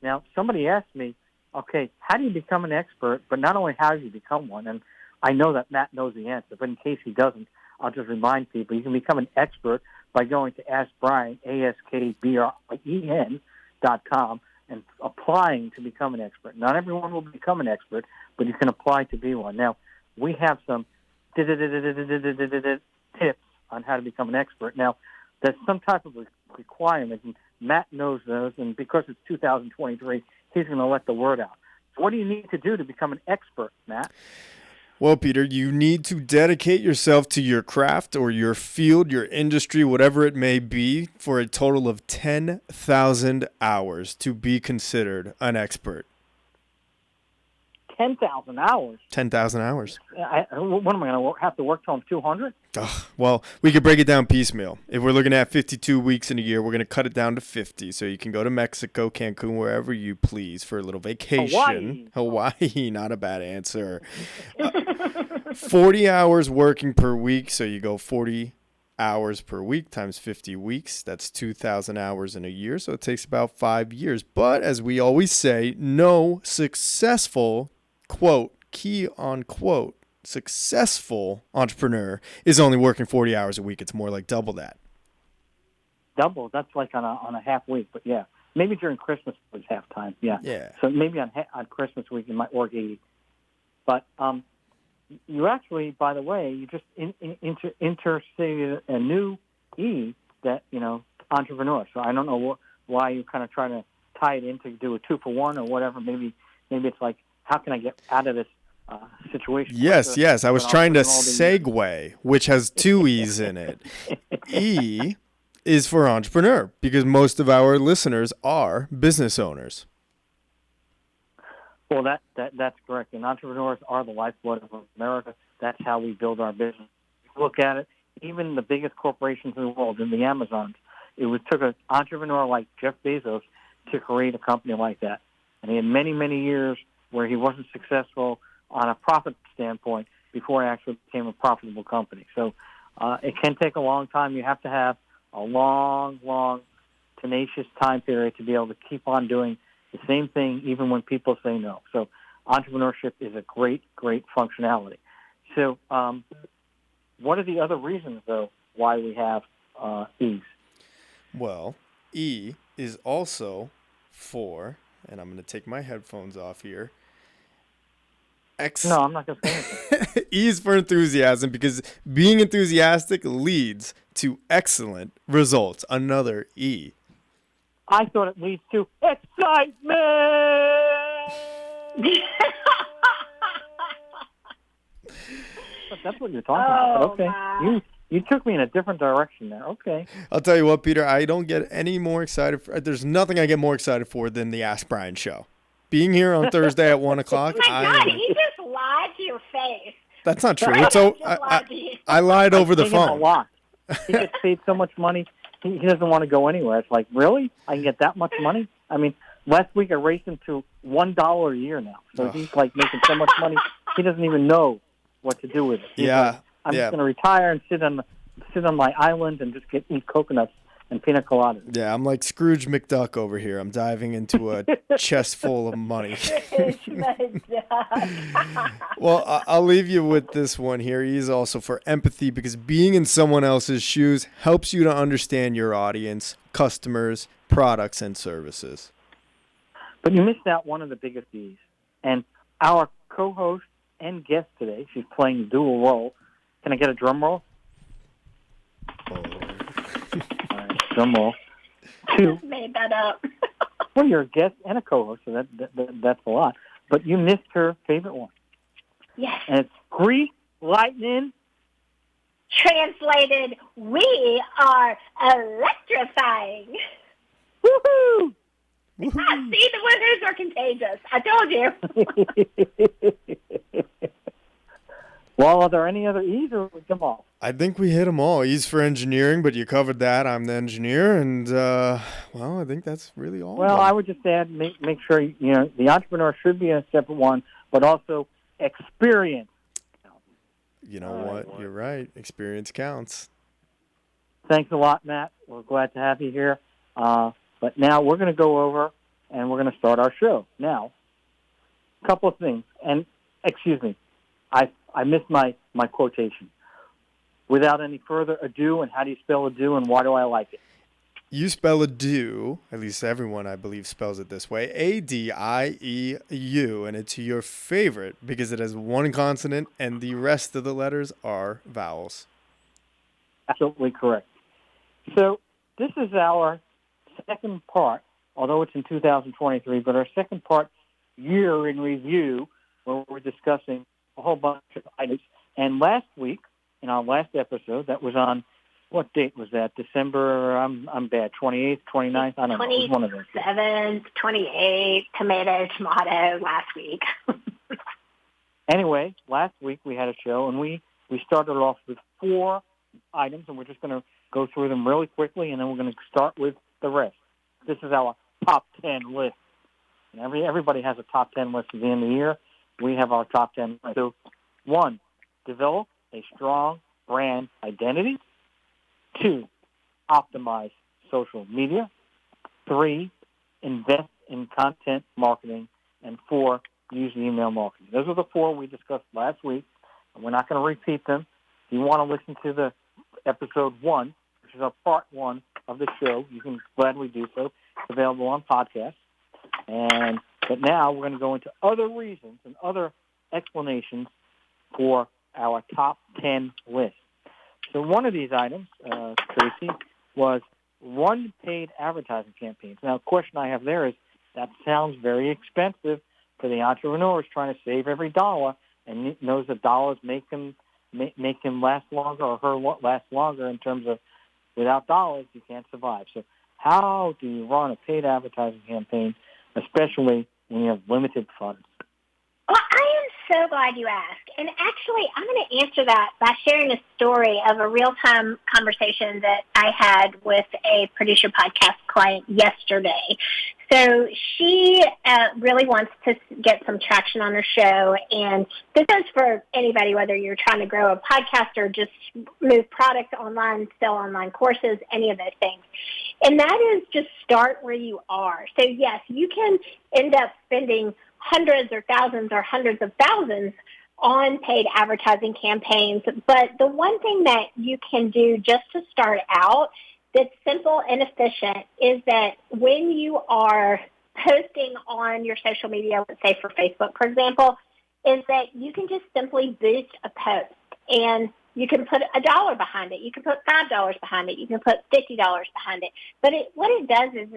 Now, somebody asked me, okay, how do you become an expert? But not only how do you become one, and I know that Matt knows the answer, but in case he doesn't, I'll just remind people, you can become an expert by going to Ask Brien, AskBrien.com, and applying to become an expert. Not everyone will become an expert, but you can apply to be one. Now, we have some tips on how to become an expert. Now, there's some type of requirement, and Matt knows those, and because it's 2023, he's going to let the word out. So what do you need to do to become an expert, Matt? Well, Peter, you need to dedicate yourself to your craft or your field, your industry, whatever it may be, for a total of 10,000 hours to be considered an expert. 10,000 hours? 10,000 hours. What am I going to have to work till I'm 200? Well, we could break it down piecemeal. If we're looking at 52 weeks in a year, we're going to cut it down to 50. So you can go to Mexico, Cancun, wherever you please for a little vacation. Hawaii, not a bad answer. 40 hours working per week. So you go 40 hours per week times 50 weeks. That's 2,000 hours in a year. So it takes about 5 years. But as we always say, no successful, quote, key on quote, successful entrepreneur is only working 40 hours a week. It's more like double that. Double? That's like on a half week, but yeah. Maybe during Christmas it's half time, yeah. So maybe on Christmas week you might work 80. But you actually, by the way, you just interstated a new E that, entrepreneur. So I don't know why you kind of trying to tie it in to do a 2-for-1 or whatever. Maybe it's like, how can I get out of this situation? Yes. I was trying to segue, which has 2 E's in it. E is for entrepreneur because most of our listeners are business owners. Well, that's correct. And entrepreneurs are the lifeblood of America. That's how we build our business. Look at it. Even the biggest corporations in the world, in the Amazons, took an entrepreneur like Jeff Bezos to create a company like that. And he had many, many years where he wasn't successful on a profit standpoint before it actually became a profitable company. So it can take a long time. You have to have a long, long, tenacious time period to be able to keep on doing the same thing even when people say no. So entrepreneurship is a great, great functionality. So what are the other reasons, though, why we have E's? Well, E is also for, and I'm going to take my headphones off here, No, I'm not going to say anything. E is for enthusiasm because being enthusiastic leads to excellent results. Another E. I thought it leads to excitement. That's what you're talking about. Okay, you took me in a different direction there. Okay. I'll tell you what, Peter. I don't get any more excited. There's nothing I get more excited for than the Ask Brien show. Being here on Thursday at 1 o'clock. Oh my God, he just lied to your face. That's not true. I lied over the phone. A lot. He gets paid so much money, he doesn't want to go anywhere. It's like, really? I can get that much money? I mean, last week I raised him to $1 a year now. So he's like making so much money, he doesn't even know what to do with it. He's like, I'm just going to retire and sit on my island and just eat coconuts and pina coladas. Yeah, I'm like Scrooge McDuck over here. I'm diving into a chest full of money. Well, I'll leave you with this one here. He's also for empathy because being in someone else's shoes helps you to understand your audience, customers, products, and services. But you missed out one of the biggest D's. And our co-host and guest today, she's playing a dual role. Can I get a drum roll? Drum roll. 2. Made that up. Well, you're a guest and a co-host, so that's a lot. But you missed her favorite one. Yes. And it's Greek lightning. Translated, we are electrifying. Woohoo! See, the winners are contagious. I told you. Well, are there any other E's or them all? I think we hit them all. E's for engineering, but you covered that. I'm the engineer, and, I think that's really all. Well, I would just add, make sure, the entrepreneur should be a separate one, but also experience. You know what? You're right. Experience counts. Thanks a lot, Matt. We're glad to have you here. But now we're going to go over and we're going to start our show. Now, a couple of things, and excuse me, I missed my quotation. Without any further ado, and how do you spell ado, and why do I like it? You spell ado, at least everyone I believe spells it this way, ADIEU, and it's your favorite because it has one consonant and the rest of the letters are vowels. Absolutely correct. So this is our second part, although it's in 2023, but our second part year in review where we're discussing a whole bunch of items. And last week, in our last episode, that was on, what date was that? December, I'm bad, 28th, 29th? I don't know. It was one of those. 27th, 28th, tomato, last week. Anyway, last week we had a show, and we started off with 4 items, and we're just going to go through them really quickly, and then we're going to start with the rest. This is our top 10 list. And everybody has a top 10 list at the end of the year. We have our top 10 list. So, 1, develop a strong brand identity. 2, optimize social media. 3, invest in content marketing. And 4, use email marketing. Those are the 4 we discussed last week, and we're not going to repeat them. If you want to listen to the episode 1, which is our part 1 of the show, you can gladly do so. It's available on podcast. But now we're going to go into other reasons and other explanations for our top 10 list. So one of these items, Traci, was run paid advertising campaigns. Now, the question I have there is, that sounds very expensive for the entrepreneurs trying to save every dollar and knows that dollars make him last longer or her last longer in terms of without dollars you can't survive. So how do you run a paid advertising campaign, especially when you have limited funds? Well, I am so glad you asked. And actually, I'm going to answer that by sharing a story of a real-time conversation that I had with a producer podcast client yesterday. So she really wants to get some traction on her show. And this is for anybody, whether you're trying to grow a podcast or just move products online, sell online courses, any of those things. And that is just start where you are. So, yes, you can end up spending hundreds or thousands or hundreds of thousands on paid advertising campaigns. But the one thing that you can do just to start out that's simple and efficient is that when you are posting on your social media, let's say for Facebook, for example, is that you can just simply boost a post. And you can put $1 behind it. You can put $5 behind it. You can put $50 behind it. But what it does is,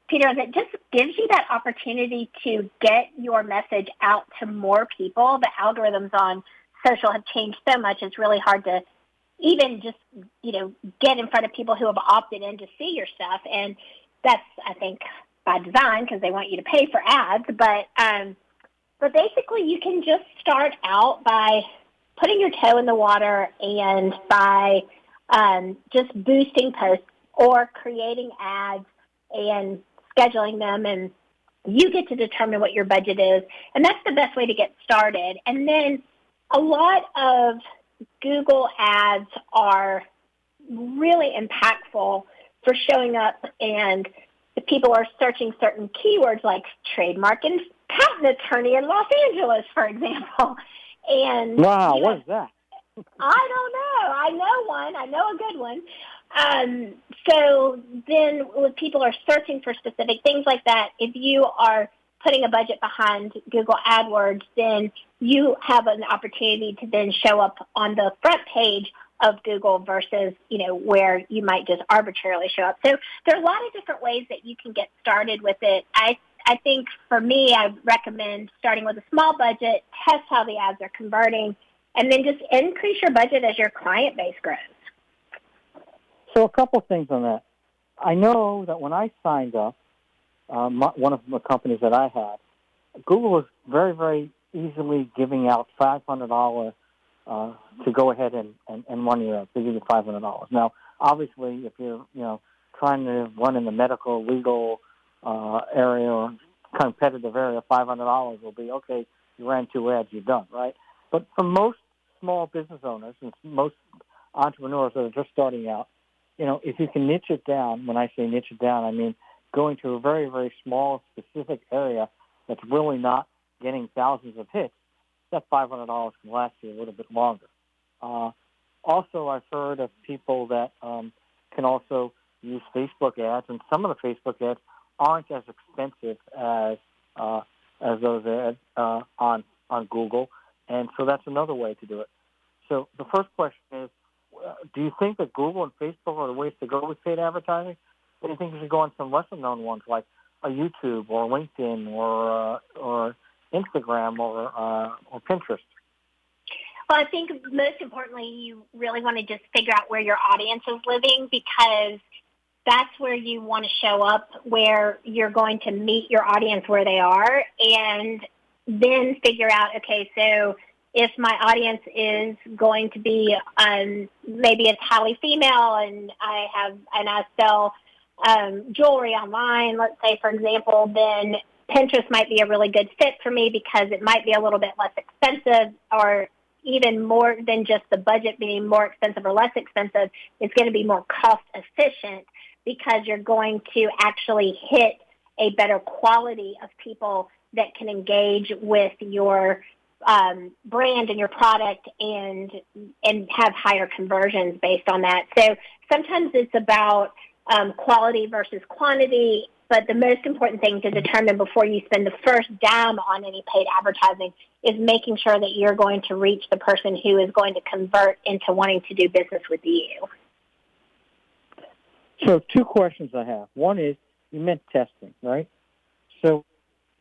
Peter, is it just gives you that opportunity to get your message out to more people. The algorithms on social have changed so much. It's really hard to even just, get in front of people who have opted in to see your stuff. And that's, I think, by design because they want you to pay for ads. But basically you can just start out by putting your toe in the water and by just boosting posts or creating ads and scheduling them, and you get to determine what your budget is, and that's the best way to get started. And then a lot of Google ads are really impactful for showing up, and if people are searching certain keywords like trademark and patent attorney in Los Angeles, for example. And wow, what is that? I don't know. I know one. I know a good one. So then when people are searching for specific things like that, if you are putting a budget behind Google AdWords, then you have an opportunity to then show up on the front page of Google versus, where you might just arbitrarily show up. So there are a lot of different ways that you can get started with it. I think for me, I recommend starting with a small budget, test how the ads are converting, and then just increase your budget as your client base grows. So a couple things on that. I know that when I signed up, one of the companies that I had, Google was very, very easily giving out $500 to go ahead and run your ads. They give you $500. Now, obviously, if you're trying to run in the medical, legal area or competitive area, $500 will be okay. You ran 2 ads, you're done, right? But for most small business owners and most entrepreneurs that are just starting out, if you can niche it down, when I say niche it down, I mean going to a very, very small, specific area that's really not getting thousands of hits, that $500 can last you a little bit longer. Also, I've heard of people that can also use Facebook ads, and some of the Facebook ads aren't as expensive as those ads on Google, and so that's another way to do it. So the first question is, do you think that Google and Facebook are the ways to go with paid advertising? Or do you think you should go on some lesser-known ones like a YouTube or LinkedIn or Instagram or Pinterest? Well, I think most importantly, you really want to just figure out where your audience is living, because that's where you want to show up, where you're going to meet your audience where they are, and then figure out, okay, so if my audience is going to be maybe it's highly female and I sell jewelry online, let's say, for example, then Pinterest might be a really good fit for me because it might be a little bit less expensive, or even more than just the budget being more expensive or less expensive. It's going to be more cost efficient because you're going to actually hit a better quality of people that can engage with your brand and your product and have higher conversions based on that. So sometimes it's about quality versus quantity, but the most important thing to determine before you spend the first dime on any paid advertising is making sure that you're going to reach the person who is going to convert into wanting to do business with you. So two questions I have. One is, you meant testing, right? So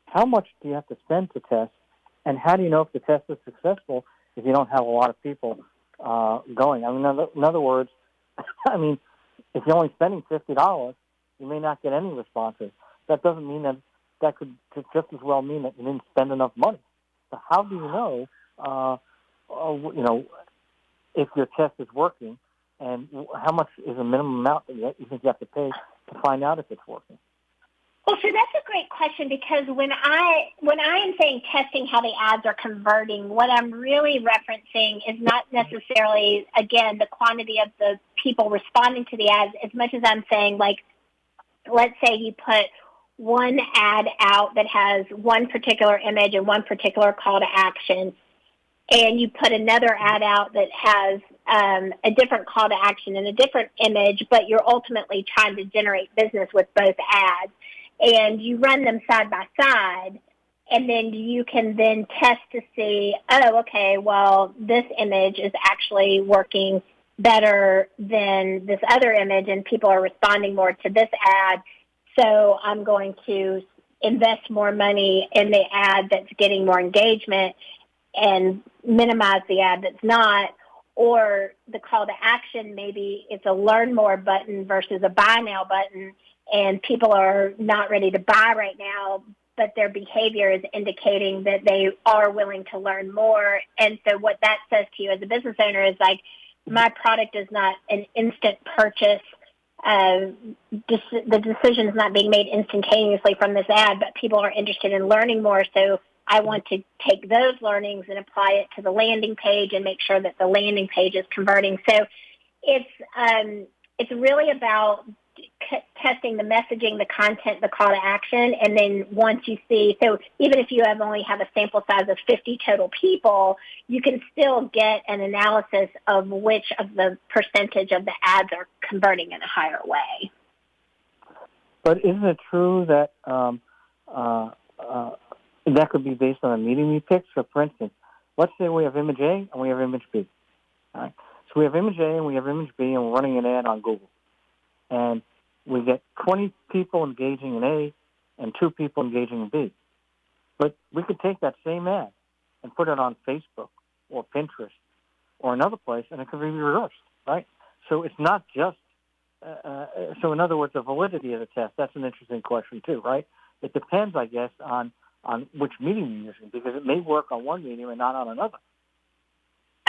how much do you have to spend to test, and how do you know if the test is successful if you don't have a lot of people going? I mean, in other words, I mean, if you're only spending $50, you may not get any responses. That doesn't mean that could just as well mean that you didn't spend enough money. So how do you know, if your test is working, and how much is a minimum amount that you think you have to pay to find out if it's working? Well, so that's a great question, because when I am saying testing how the ads are converting, what I'm really referencing is not necessarily, again, the quantity of the people responding to the ads, as much as I'm saying, like, let's say you put one ad out that has one particular image and one particular call to action, and you put another ad out that has a different call to action and a different image, but you're ultimately trying to generate business with both ads. And you run them side by side, and then you can then test to see, oh, okay, well, this image is actually working better than this other image, and people are responding more to this ad, so I'm going to invest more money in the ad that's getting more engagement and minimize the ad that's not. Or the call to action, maybe it's a learn more button versus a buy now button, and people are not ready to buy right now, but their behavior is indicating that they are willing to learn more. And so what that says to you as a business owner is, like, my product is not an instant purchase. The decision is not being made instantaneously from this ad, but people are interested in learning more. So I want to take those learnings and apply it to the landing page and make sure that the landing page is converting. So it's really about testing the messaging, the content, the call to action, and then once you see, so even if you only have a sample size of 50 total people, you can still get an analysis of which of the percentage of the ads are converting in a higher way. But isn't it true that that could be based on a medium you pick? So, for instance, let's say we have image A and we have image B. All right? So we have image A and we have image B, and we're running an ad on Google. And we get 20 people engaging in A and 2 people engaging in B. But we could take that same ad and put it on Facebook or Pinterest or another place, and it could be reversed, right? So it's not just, so in other words, the validity of the test, that's an interesting question too, right? It depends, I guess, on which medium you're using, because it may work on one medium and not on another.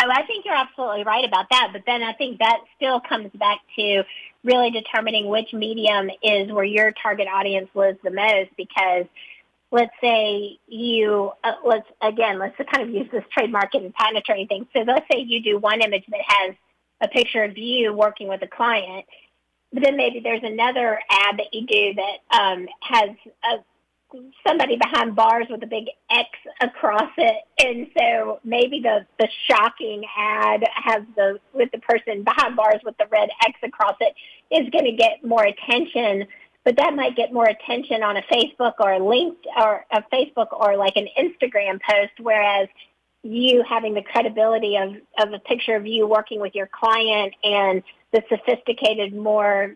Oh, I think you're absolutely right about that. But then I think that still comes back to really determining which medium is where your target audience lives the most. Because let's say you, let's kind of use this trademark and patent attorney thing. So let's say you do one image that has a picture of you working with a client. but then maybe there's another ad that you do that has somebody behind bars with a big X across it, and so maybe the shocking ad has with the person behind bars with the red X across it is going to get more attention, but that might get more attention on a Facebook or a Facebook or like an Instagram post, whereas you having the credibility of a picture of you working with your client and the sophisticated, more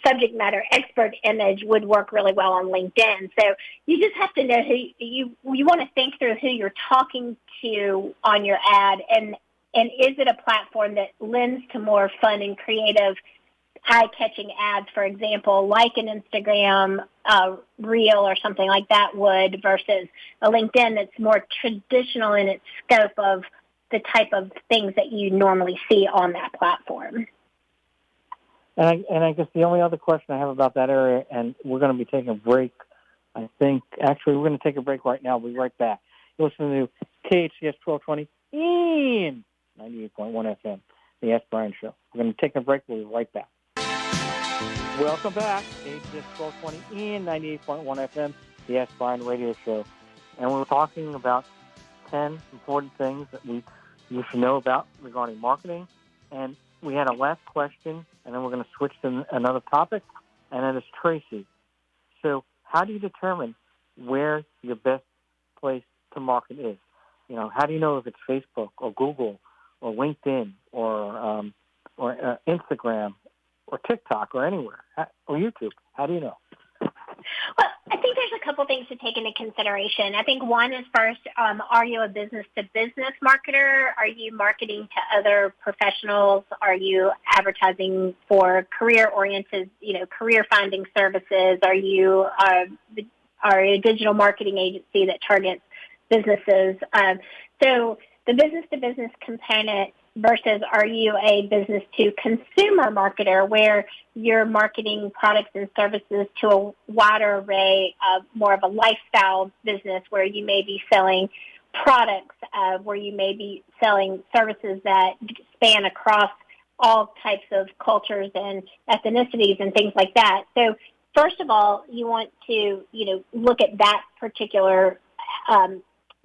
subject matter expert image would work really well on LinkedIn. So you just have to know who you want to think through who you're talking to on your ad, and is it a platform that lends to more fun and creative, eye-catching ads, for example, like an Instagram reel or something like that would, versus a LinkedIn that's more traditional in its scope of the type of things that you normally see on that platform. And I guess the only other question I have about that area, and we're going to be taking a break, I think. Actually, we're going to take a break right now. We'll be right back. You're listening to KHTS 1220 in 98.1 FM, the Ask Brien Show. We're going to take a break. We'll be right back. Welcome back. KHTS 1220 in 98.1 FM, the Ask Brien Radio Show. And we're talking about 10 important things that you should know about regarding marketing. And we had a last question, and then we're going to switch to another topic, and that is Traci. So how do you determine where your best place to market is? You know, how do you know if it's Facebook or Google or LinkedIn or Instagram or TikTok or anywhere, or YouTube? How do you know? Well, I think there's a couple things to take into consideration. I think one is first, are you a business-to-business marketer? Are you marketing to other professionals? Are you advertising for career-oriented, career-finding services? Are you a digital marketing agency that targets businesses? So the business-to-business component versus are you a business-to-consumer marketer where you're marketing products and services to a wider array of more of a lifestyle business where you may be selling products, where you may be selling services that span across all types of cultures and ethnicities and things like that. So first of all, you want to, look at that particular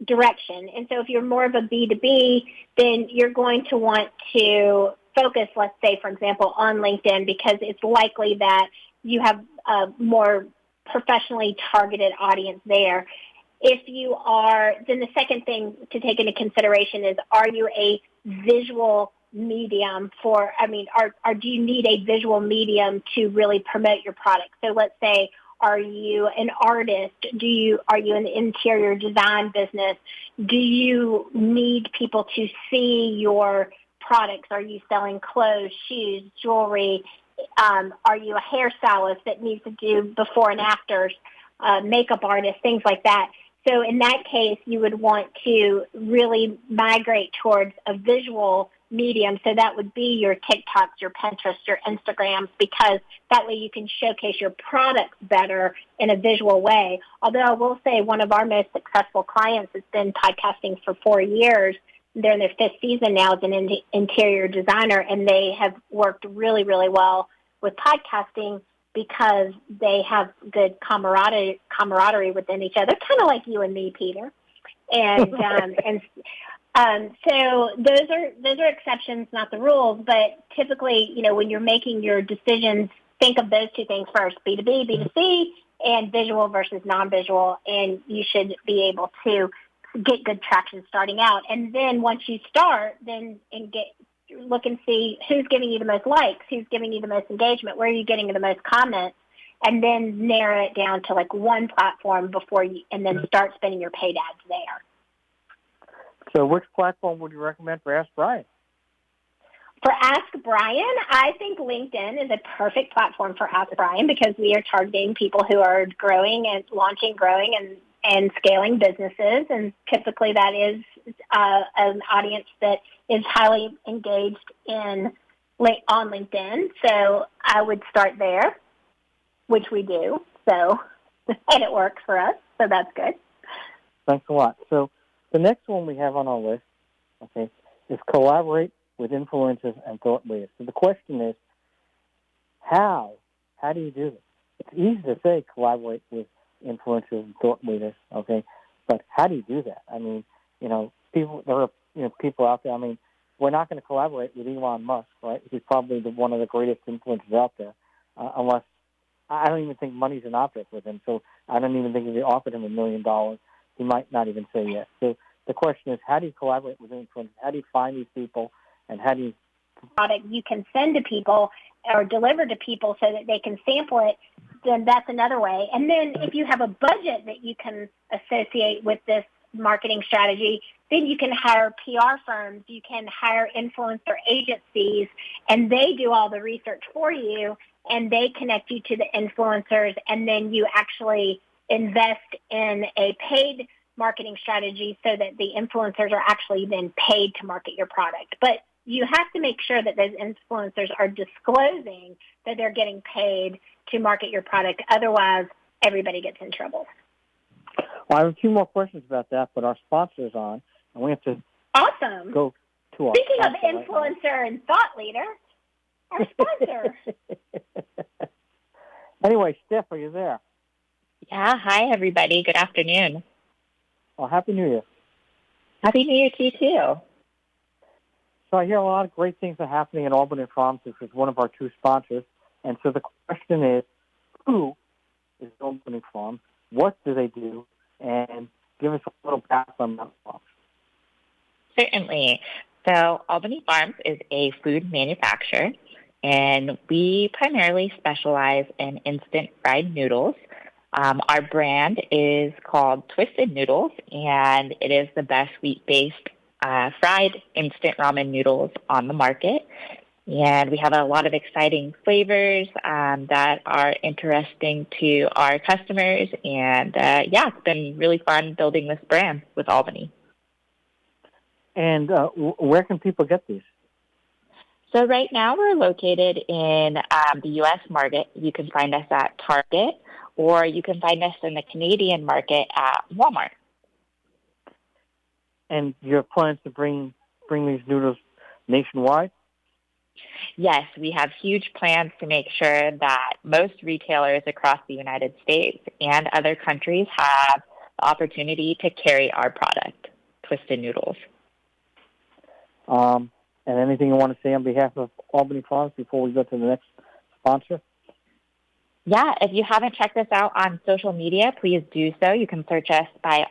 direction. And so if you're more of a B2B, then you're going to want to focus, let's say, for example, on LinkedIn, because it's likely that you have a more professionally targeted audience there. If you are, then the second thing to take into consideration is, are you a visual medium do you need a visual medium to really promote your product? So let's say, are you an artist? Are you in the interior design business? Do you need people to see your products? Are you selling clothes, shoes, jewelry? Are you a hairstylist that needs to do before and afters, makeup artist, things like that? So in that case, you would want to really migrate towards a visual medium. So that would be your TikToks, your Pinterest, your Instagrams, because that way you can showcase your products better in a visual way. Although I will say one of our most successful clients has been podcasting for 4 years. They're in their 5th season now as an interior designer, and they have worked really, really well with podcasting because they have good camaraderie within each other, kind of like you and me, Peter. And so those are exceptions, not the rules. But typically, when you're making your decisions, think of those two things first: B2B, B2C, and visual versus non-visual. And you should be able to get good traction starting out. And then once you start, look and see who's giving you the most likes, who's giving you the most engagement, where are you getting the most comments, and then narrow it down to like one platform and then start spending your paid ads there. So which platform would you recommend for Ask Brien? For Ask Brien, I think LinkedIn is a perfect platform for Ask Brien because we are targeting people who are growing and scaling businesses, and typically that is an audience that is highly engaged on LinkedIn. So I would start there, which we do. So, and it works for us, so that's good. Thanks a lot. So the next one we have on our list, is collaborate with influencers and thought leaders. So the question is, How do you do this? It's easy to say collaborate with influencers and thought leaders, okay? But how do you do that? I mean, there are people out there. I mean, we're not going to collaborate with Elon Musk, right? He's probably one of the greatest influencers out there, unless I don't even think money's an object with him. So I don't even think if you offered him $1 million, he might not even say yes. So the question is, how do you collaborate with influencers? How do you find these people, and how do you product you can send to people or deliver to people so that they can sample it, then that's another way. And then if you have a budget that you can associate with this marketing strategy, then you can hire PR firms, you can hire influencer agencies, and they do all the research for you, and they connect you to the influencers, and then you actually invest in a paid marketing strategy so that the influencers are actually then paid to market your product. But you have to make sure that those influencers are disclosing that they're getting paid to market your product. Otherwise, everybody gets in trouble. Well, I have a few more questions about that, but our sponsor is on, and we have to awesome. Go to our Speaking of sponsor influencer and thought leader, our sponsor. Anyway, Steph, are you there? Yeah, hi everybody. Good afternoon. Well, Happy New Year. Happy New Year to you too. So I hear a lot of great things are happening at Albany Farms, which is one of our two sponsors. And so the question is, who is Albany Farms? What do they do? And give us a little background on Farms. Certainly. So Albany Farms is a food manufacturer, and we primarily specialize in instant fried noodles. Our brand is called Twisted Noodles, and it is the best wheat-based fried instant ramen noodles on the market. And we have a lot of exciting flavors that are interesting to our customers. And it's been really fun building this brand with Albany. And where can people get these? So right now we're located in the U.S. market. You can find us at Target, or you can find us in the Canadian market at Walmart. And your plans to bring these noodles nationwide? Yes, we have huge plans to make sure that most retailers across the United States and other countries have the opportunity to carry our product, Twisted Noodles. And anything you want to say on behalf of Albany Farms before we go to the next sponsor? Yeah, if you haven't checked us out on social media, please do so. You can search us by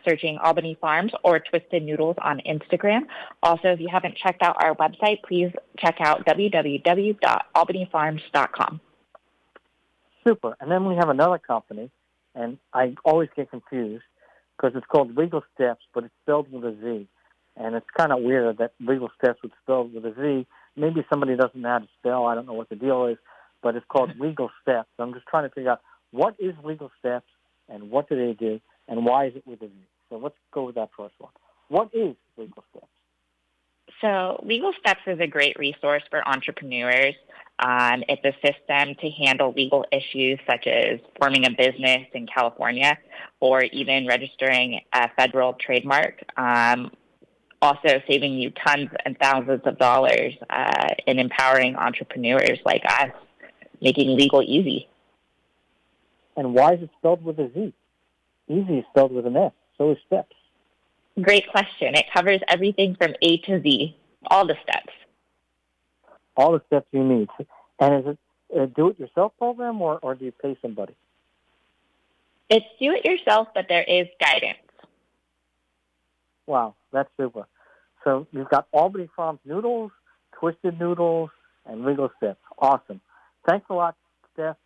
searching Albany Farms or Twisted Noodles on Instagram. Also, if you haven't checked out our website, please check out www.albanyfarms.com. Super. And then we have another company, and I always get confused because it's called Legal Steps, but it's spelled with a Z. And it's kind of weird that Legal Steps was spelled with a Z. Maybe somebody doesn't know how to spell. I don't know what the deal is. But it's called Legal Steps. So I'm just trying to figure out what is Legal Steps and what do they do and why is it with a Z. So let's go with that first one. What is Legal Steps? So Legal Steps is a great resource for entrepreneurs. It's a system to handle legal issues such as forming a business in California or even registering a federal trademark. Also saving you tons and thousands of dollars in empowering entrepreneurs like us, making legal easy. And why is it spelled with a Z? Easy is spelled with an S. So is Steps. Great question. It covers everything from A to Z, all the steps. All the steps you need. And is it a do-it-yourself program or do you pay somebody? It's do-it-yourself, but there is guidance. Wow, that's super. So you've got Albany Farms noodles, Twisted Noodles, and Legal Steps. Awesome. Thanks a lot, Steph.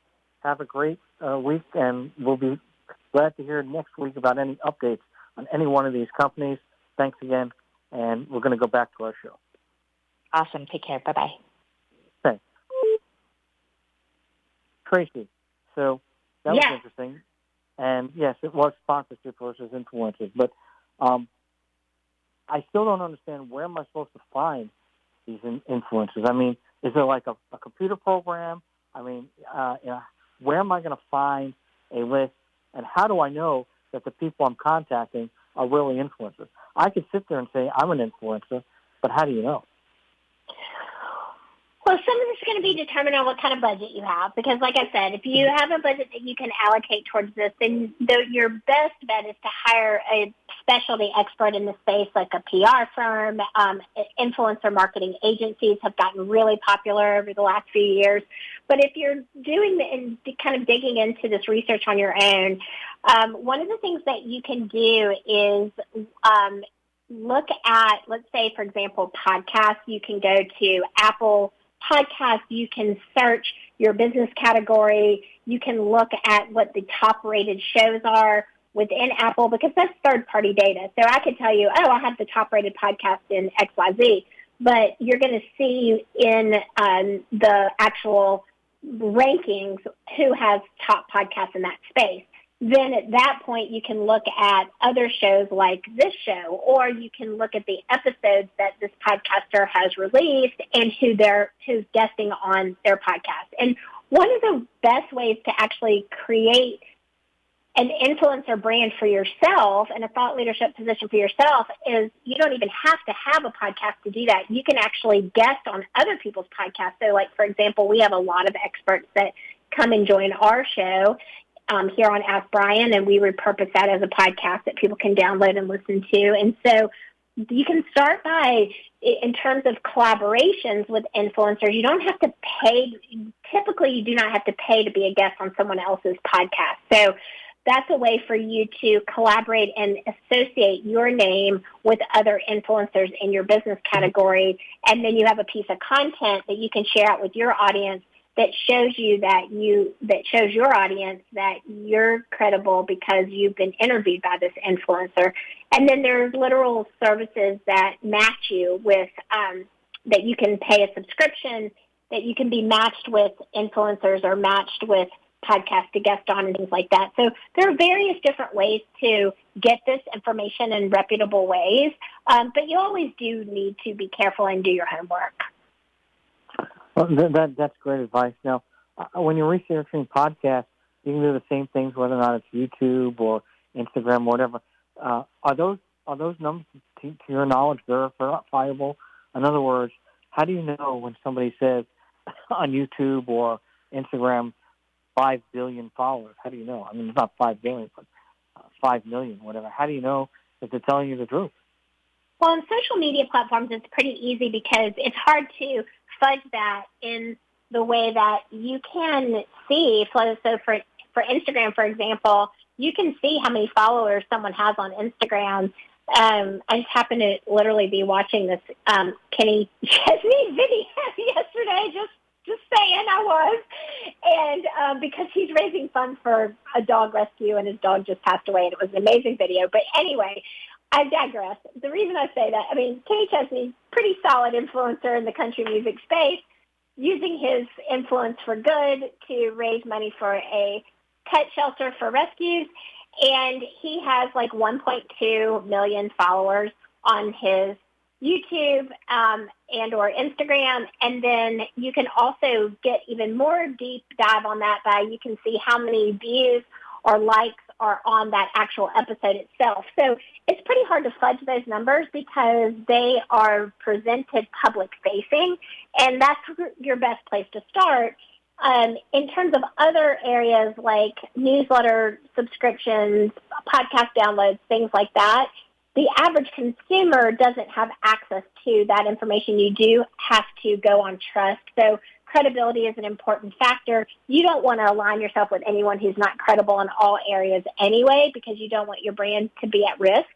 Have a great week, and we'll be glad to hear next week about any updates on any one of these companies. Thanks again, and we're going to go back to our show. Awesome. Take care. Bye-bye. Thanks. Traci, so that was interesting. And, yes, it was sponsorship versus influencers, but I still don't understand where am I supposed to find these influencers. I mean, is there like a computer program? I mean, where am I going to find a list, and how do I know that the people I'm contacting are really influencers? I could sit there and say I'm an influencer, but how do you know? Well, some of this is going to be determined on what kind of budget you have, because like I said, if you have a budget that you can allocate towards this, then your best bet is to hire a specialty expert in the space, like a PR firm. Influencer marketing agencies have gotten really popular over the last few years. But if you're doing and kind of digging into this research on your own, one of the things that you can do is look at, let's say, for example, podcasts. You can go to Apple Podcasts. You can search your business category. You can look at what the top rated shows are within Apple, because that's third-party data. So I could tell you, oh, I have the top-rated podcast in XYZ, but you're going to see in the actual rankings who has top podcasts in that space. Then at that point, you can look at other shows like this show, or you can look at the episodes that this podcaster has released and who's guesting on their podcast. And one of the best ways to actually create an influencer brand for yourself and a thought leadership position for yourself is you don't even have to have a podcast to do that. You can actually guest on other people's podcasts. So, like, for example, we have a lot of experts that come and join our show here on Ask Brien, and we repurpose that as a podcast that people can download and listen to. And so you can start by, in terms of collaborations with influencers, you don't have to pay. Typically, you do not have to pay to be a guest on someone else's podcast. So that's a way for you to collaborate and associate your name with other influencers in your business category. And then you have a piece of content that you can share out with your audience that shows your audience that you're credible because you've been interviewed by this influencer. And then there's literal services that match you with, that you can pay a subscription, that you can be matched with influencers or matched with podcasts to guest on and things like that. So there are various different ways to get this information in reputable ways, but you always do need to be careful and do your homework. Well, that's great advice. Now, when you're researching podcasts, you can do the same things, whether or not it's YouTube or Instagram or whatever. Are those numbers, to your knowledge, verifiable? In other words, how do you know when somebody says on YouTube or Instagram 5 billion followers? How do you know? I mean, it's not 5 billion, but 5 million, whatever. How do you know if they're telling you the truth? Well, on social media platforms, it's pretty easy because it's hard to fudge that in the way that you can see. So for Instagram, for example, you can see how many followers someone has on Instagram. I just happened to literally be watching this Kenny Chesney video yesterday, just saying I was. And because he's raising funds for a dog rescue and his dog just passed away, and it was an amazing video. But anyway, I digress. The reason I say that, I mean, Kenny Chesney's pretty solid influencer in the country music space, using his influence for good to raise money for a pet shelter for rescues. And he has like 1.2 million followers on his YouTube and or Instagram. And then you can also get even more deep dive on that by you can see how many views or likes are on that actual episode itself. So it's pretty hard to fudge those numbers because they are presented public facing, and that's your best place to start. In terms of other areas like newsletter subscriptions, podcast downloads, things like that, the average consumer doesn't have access to that information. You do have to go on trust. So credibility is an important factor. You don't want to align yourself with anyone who's not credible in all areas anyway, because you don't want your brand to be at risk.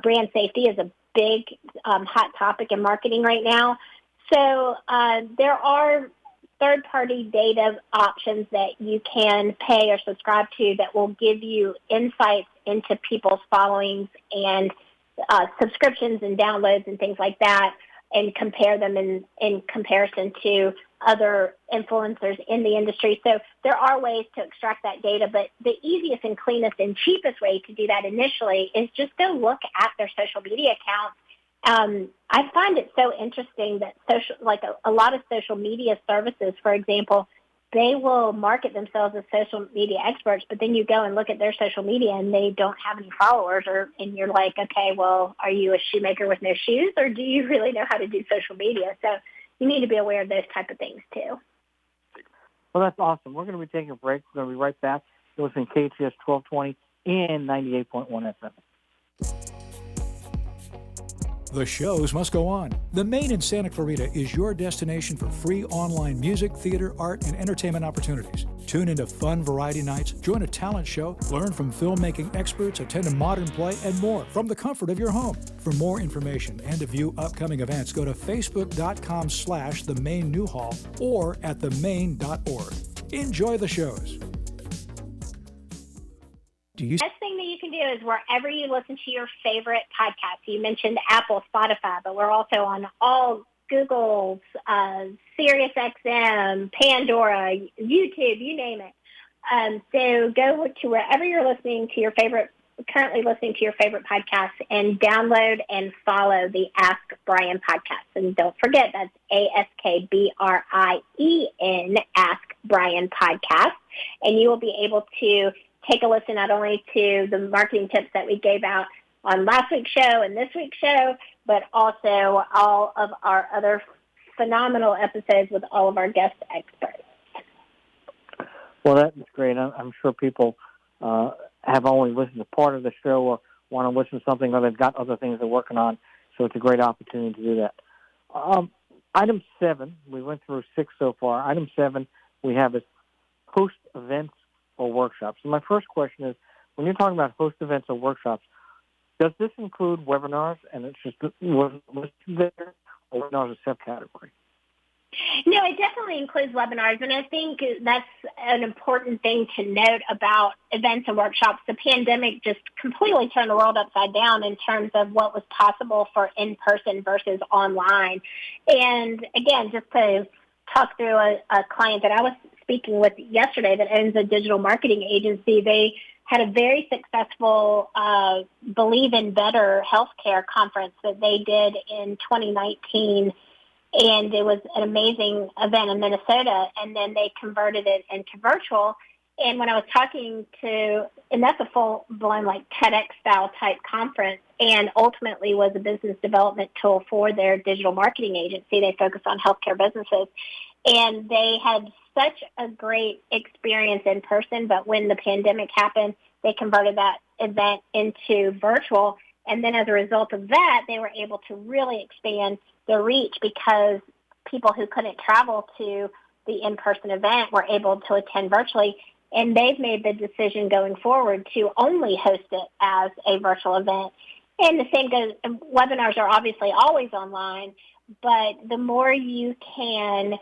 Brand safety is a big hot topic in marketing right now. So there are third-party data options that you can pay or subscribe to that will give you insights into people's followings and subscriptions and downloads and things like that, and compare them in comparison to other influencers in the industry. So there are ways to extract that data, but the easiest and cleanest and cheapest way to do that initially is just go look at their social media accounts. I find it so interesting that a lot of social media services, for example, they will market themselves as social media experts, but then you go and look at their social media and they don't have any followers, and you're like, okay, well, are you a shoemaker with no shoes, or do you really know how to do social media? So you need to be aware of those type of things too. Well, that's awesome. We're going to be taking a break. We're going to be right back. You're listening to KHTS 1220 and 98.1 FM. The shows must go on. The Main in Santa Clarita is your destination for free online music, theater, art, and entertainment opportunities. Tune into fun variety nights, join a talent show, learn from filmmaking experts, attend a modern play, and more from the comfort of your home. For more information and to view upcoming events, go to facebook.com/The Main Newhall or at themain.org. Enjoy the shows. The best thing that you can do is wherever you listen to your favorite podcasts. You mentioned Apple, Spotify, but we're also on all Google's, SiriusXM, Pandora, YouTube, you name it. So go to wherever you're currently listening to your favorite podcast, and download and follow the Ask Brien podcast. And don't forget, that's AskBrien, Ask Brien podcast. And you will be able to take a listen not only to the marketing tips that we gave out on last week's show and this week's show, but also all of our other phenomenal episodes with all of our guest experts. Well, that's great. I'm sure people have only listened to part of the show or want to listen to something, or they've got other things they're working on, so it's a great opportunity to do that. Item 7, we went through 6 so far. Item 7 we have is host events or workshops. So my first question is, when you're talking about host events or workshops, does this include webinars, and it's just listed there, or webinars a subcategory? No, it definitely includes webinars, and I think that's an important thing to note about events and workshops. The pandemic just completely turned the world upside down in terms of what was possible for in-person versus online. And again, just to talk through a client that I was speaking with yesterday that owns a digital marketing agency, they had a very successful Believe in Better healthcare conference that they did in 2019. And it was an amazing event in Minnesota, and then they converted it into virtual. And when I was talking and that's a full-blown like TEDx-style type conference, and ultimately was a business development tool for their digital marketing agency. They focus on healthcare businesses. And they had such a great experience in person, but when the pandemic happened, they converted that event into virtual. And then as a result of that, they were able to really expand their reach because people who couldn't travel to the in-person event were able to attend virtually. And they've made the decision going forward to only host it as a virtual event. And the same goes, webinars are obviously always online, but the more you can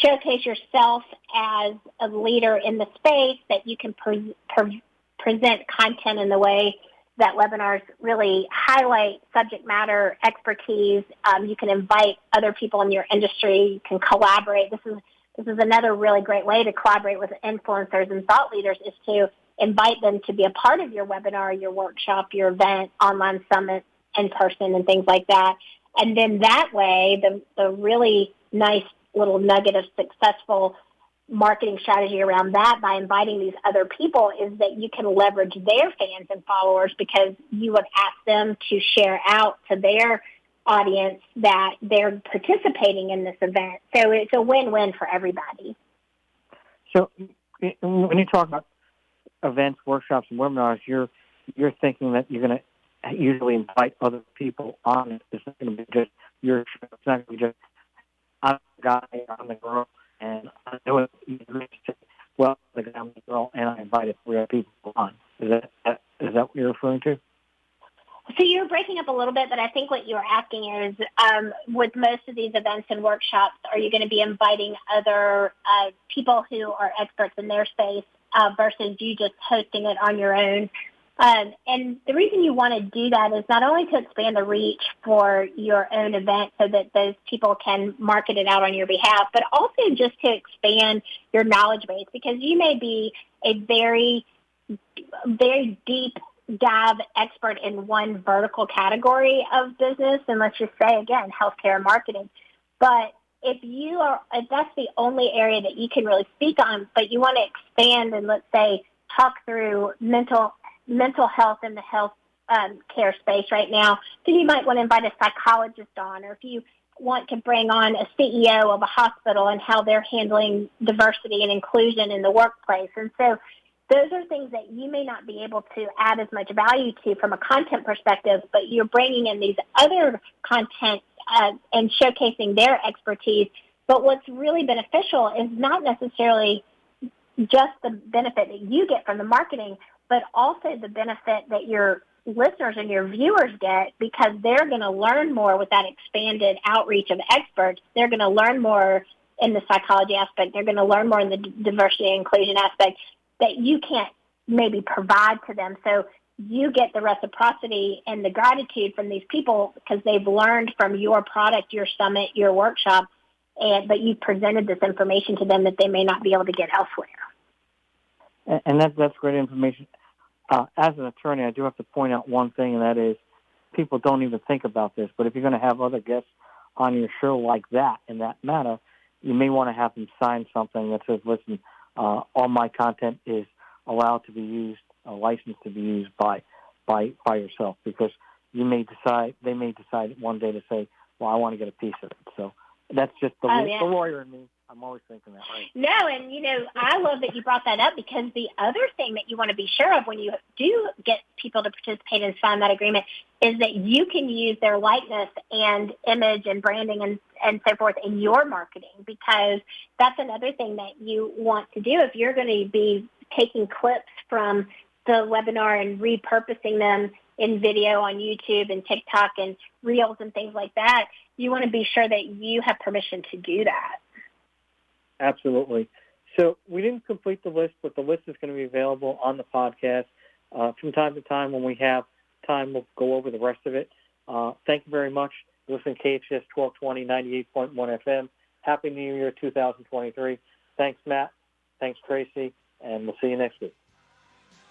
showcase yourself as a leader in the space, that you can present content in the way that webinars really highlight subject matter expertise. You can invite other people in your industry. You can collaborate. This is another really great way to collaborate with influencers and thought leaders, is to invite them to be a part of your webinar, your workshop, your event, online summit, in person, and things like that. And then that way, the really nice little nugget of successful marketing strategy around that, by inviting these other people, is that you can leverage their fans and followers, because you would ask them to share out to their audience that they're participating in this event. So it's a win-win for everybody. So when you talk about events, workshops, and webinars, you're thinking that you're going to usually invite other people on it. It's not going to be just your show. It's not going to be just, I'm the guy, I'm the girl, and I know it. Well, the guy, I'm the girl, and I invited 3 other people on. Is that what you're referring to? So you're breaking up a little bit, but I think what you're asking is, with most of these events and workshops, are you going to be inviting other people who are experts in their space versus you just hosting it on your own? And the reason you want to do that is not only to expand the reach for your own event so that those people can market it out on your behalf, but also just to expand your knowledge base, because you may be a very, very deep dive expert in one vertical category of business, and let's just say, again, healthcare marketing. But if that's the only area that you can really speak on, but you want to expand and, let's say, talk through mental health in the health care space right now, then you might want to invite a psychologist on. Or if you want to bring on a CEO of a hospital and how they're handling diversity and inclusion in the workplace. And so those are things that you may not be able to add as much value to from a content perspective, but you're bringing in these other content and showcasing their expertise. But what's really beneficial is not necessarily just the benefit that you get from the marketing, but also the benefit that your listeners and your viewers get, because they're going to learn more with that expanded outreach of experts. They're going to learn more in the psychology aspect. They're going to learn more in the diversity and inclusion aspect that you can't maybe provide to them. So you get the reciprocity and the gratitude from these people because they've learned from your product, your summit, your workshop, but you presented this information to them that they may not be able to get elsewhere. And that's great information. As an attorney, I do have to point out one thing, and that is people don't even think about this, but if you're going to have other guests on your show like that, in that manner, you may want to have them sign something that says, listen, all my content is allowed to be used, licensed to be used by yourself, because they may decide one day to say, well, I want to get a piece of it. So that's just the lawyer in me. I'm always thinking that way. No, and, I love that you brought that up, because the other thing that you want to be sure of when you do get people to participate and sign that agreement is that you can use their likeness and image and branding and so forth in your marketing, because that's another thing that you want to do. If you're going to be taking clips from the webinar and repurposing them in video on YouTube and TikTok and Reels and things like that, you want to be sure that you have permission to do that. Absolutely. So we didn't complete the list, but the list is going to be available on the podcast. From time to time, when we have time, we'll go over the rest of it. Thank you very much. Listen to KHTS 1220, 98.1 FM. Happy New Year 2023. Thanks, Matt. Thanks, Traci. And we'll see you next week.